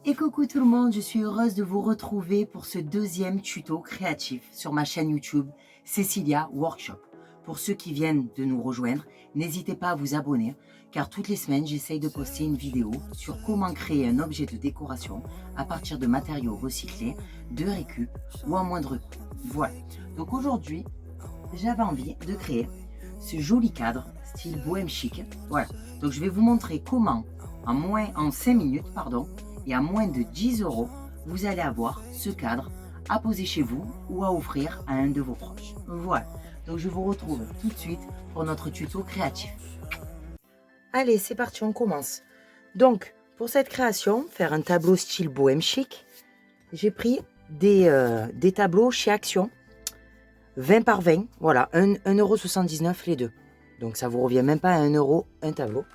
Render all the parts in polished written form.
Et coucou tout le monde, je suis heureuse de vous retrouver pour ce deuxième tuto créatif sur ma chaîne YouTube Cecilia Workshop. Pour ceux qui viennent de nous rejoindre, n'hésitez pas à vous abonner car toutes les semaines j'essaye de poster une vidéo sur comment créer un objet de décoration à partir de matériaux recyclés, de récup ou à moindre coût. Voilà, donc aujourd'hui j'avais envie de créer ce joli cadre style bohème chic. Voilà, donc je vais vous montrer comment en 5 minutes et à moins de 10 €, vous allez avoir ce cadre à poser chez vous ou à offrir à un de vos proches. Voilà, donc je vous retrouve tout de suite pour notre tuto créatif. Allez, c'est parti, on commence. Donc, pour cette création, faire un tableau style bohème chic, j'ai pris des tableaux chez Action, 20 par 20, voilà, 1,79 € les deux. Donc ça vous revient même pas à 1 € un tableau.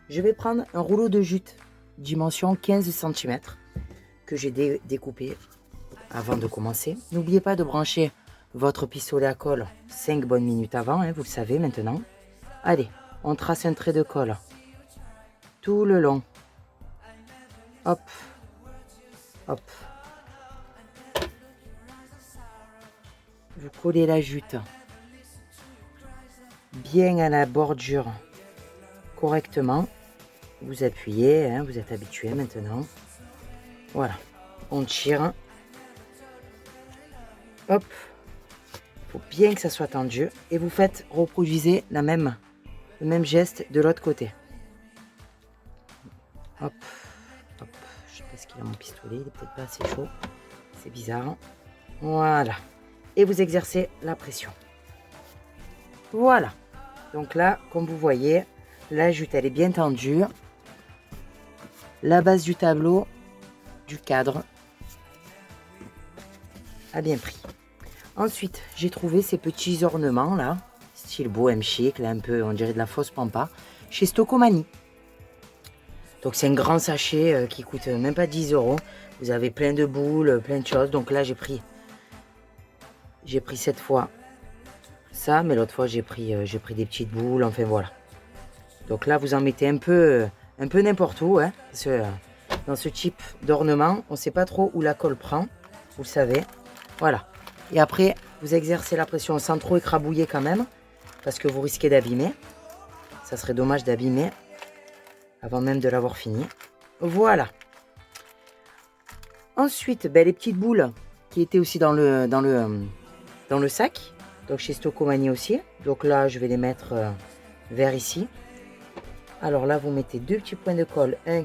Je vais prendre un rouleau de jute dimension 15 cm que j'ai découpé avant de commencer. N'oubliez pas de brancher votre pistolet à colle 5 bonnes minutes avant, hein, vous le savez maintenant. Allez, on trace un trait de colle tout le long. Hop, hop. Vous collez la jute bien à la bordure correctement. Vous appuyez, hein, vous êtes habitué maintenant. Voilà, on tire. Hop, il faut bien que ça soit tendu. Et vous reproduisez le même geste de l'autre côté. Hop, hop. Je sais pas ce qu'il a mon pistolet, il est peut-être pas assez chaud. C'est bizarre. Voilà. Et vous exercez la pression. Voilà. Donc là, comme vous voyez, la jute, elle est bien tendue. La base du tableau, du cadre, a bien pris. Ensuite, j'ai trouvé ces petits ornements là, style bohème chic, là un peu, on dirait de la fausse pampa, chez Stocomanie. Donc c'est un grand sachet qui coûte même pas 10 €. Vous avez plein de boules, plein de choses. Donc là, j'ai pris cette fois ça, mais l'autre fois j'ai pris des petites boules, enfin voilà. Donc là, vous en mettez un peu n'importe où, hein, parce que dans ce type d'ornement, on ne sait pas trop où la colle prend, vous le savez. Voilà. Et après, vous exercez la pression sans trop écrabouiller quand même, parce que vous risquez d'abîmer. Ça serait dommage d'abîmer avant même de l'avoir fini. Voilà. Ensuite, les petites boules qui étaient aussi dans le sac, donc chez Stocomanie aussi. Donc là, je vais les mettre vers ici. Alors là, vous mettez deux petits points de colle. 1,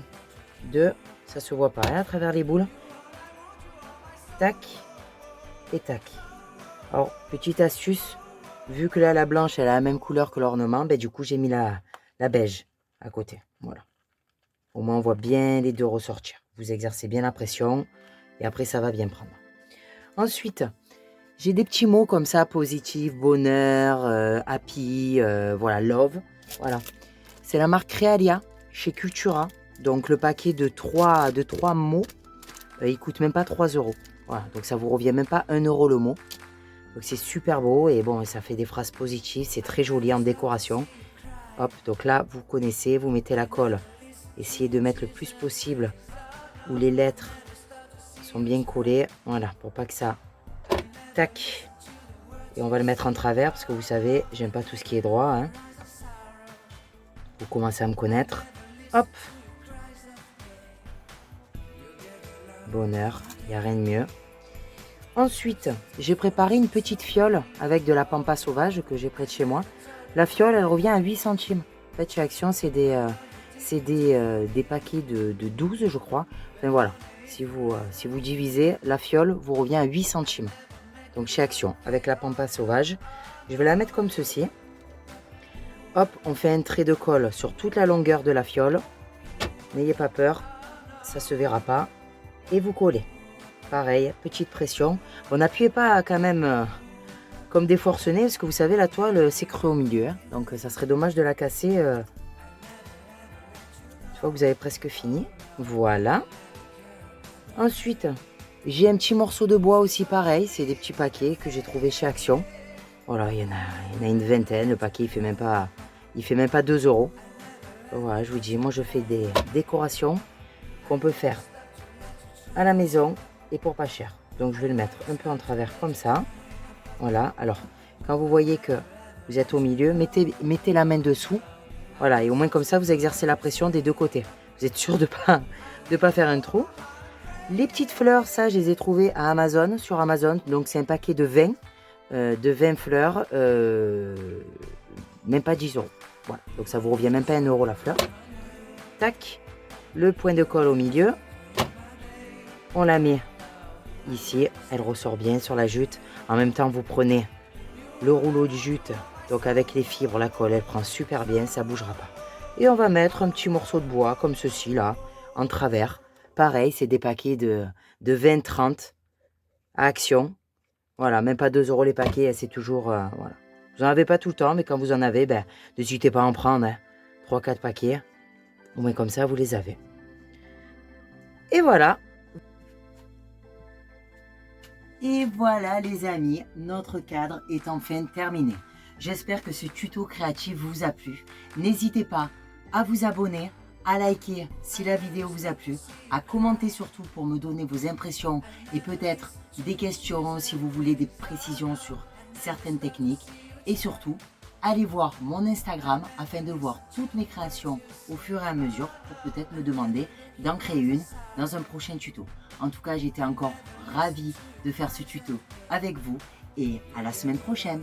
2. Ça se voit pas hein, à travers les boules. Tac. Et tac. Alors, petite astuce. Vu que là, la blanche, elle a la même couleur que l'ornement. Du coup, j'ai mis la beige à côté. Voilà. Au moins, on voit bien les deux ressortir. Vous exercez bien la pression. Et après, ça va bien prendre. Ensuite, j'ai des petits mots comme ça. Positif, bonheur, happy, voilà, love. Voilà. C'est la marque Crealia chez Cultura. Donc le paquet de 3 mots, il coûte même pas 3 €. Voilà, donc ça vous revient même pas 1 € le mot. Donc c'est super beau et bon, ça fait des phrases positives. C'est très joli en décoration. Hop, donc là, vous connaissez, vous mettez la colle. Essayez de mettre le plus possible où les lettres sont bien collées. Voilà, pour pas que ça... Tac. Et on va le mettre en travers parce que vous savez, j'aime pas tout ce qui est droit. Hein. Vous commencez à me connaître. Hop. Bonheur, il n'y a rien de mieux. Ensuite, j'ai préparé une petite fiole avec de la pampa sauvage que j'ai près de chez moi. La fiole, elle revient à 8 centimes. En fait, chez Action, c'est des paquets de 12, je crois. Enfin voilà, si vous divisez, la fiole vous revient à 8 centimes. Donc chez Action, avec la pampa sauvage. Je vais la mettre comme ceci. Hop, on fait un trait de colle sur toute la longueur de la fiole. N'ayez pas peur, ça se verra pas. Et vous collez. Pareil, petite pression. Bon, n'appuyez pas quand même comme des forcenés, parce que vous savez, la toile, c'est creux au milieu. Hein. Donc ça serait dommage de la casser. Une fois que vous avez presque fini. Voilà. Ensuite, j'ai un petit morceau de bois aussi pareil. C'est des petits paquets que j'ai trouvé chez Action. Voilà, il y en a une vingtaine. Le paquet, il fait même pas 2 €. Voilà, je vous dis, moi je fais des décorations qu'on peut faire à la maison et pour pas cher. Donc je vais le mettre un peu en travers comme ça. Voilà, alors quand vous voyez que vous êtes au milieu, mettez la main dessous. Voilà, et au moins comme ça, vous exercez la pression des deux côtés. Vous êtes sûr de pas faire un trou. Les petites fleurs, ça, je les ai trouvées à Amazon, sur Amazon. Donc c'est un paquet de 20 fleurs, même pas 10 euros. Voilà, donc ça vous revient même pas 1 euro la fleur. Tac, le point de colle au milieu. On la met ici, elle ressort bien sur la jute. En même temps, vous prenez le rouleau de jute, donc avec les fibres, la colle, elle prend super bien, ça bougera pas. Et on va mettre un petit morceau de bois, comme ceci, là, en travers. Pareil, c'est des paquets de 20-30 à Action. Voilà, même pas 2 euros les paquets, c'est toujours... voilà. Vous n'en avez pas tout le temps, mais quand vous en avez, ben, n'hésitez pas à en prendre. Hein. 3-4 paquets. Au moins comme ça, vous les avez. Et voilà. Et voilà les amis, notre cadre est enfin terminé. J'espère que ce tuto créatif vous a plu. N'hésitez pas à vous abonner, à liker si la vidéo vous a plu, à commenter surtout pour me donner vos impressions et peut-être des questions si vous voulez des précisions sur certaines techniques. Et surtout, allez voir mon Instagram afin de voir toutes mes créations au fur et à mesure pour peut-être me demander d'en créer une dans un prochain tuto. En tout cas, j'étais encore ravie de faire ce tuto avec vous et à la semaine prochaine.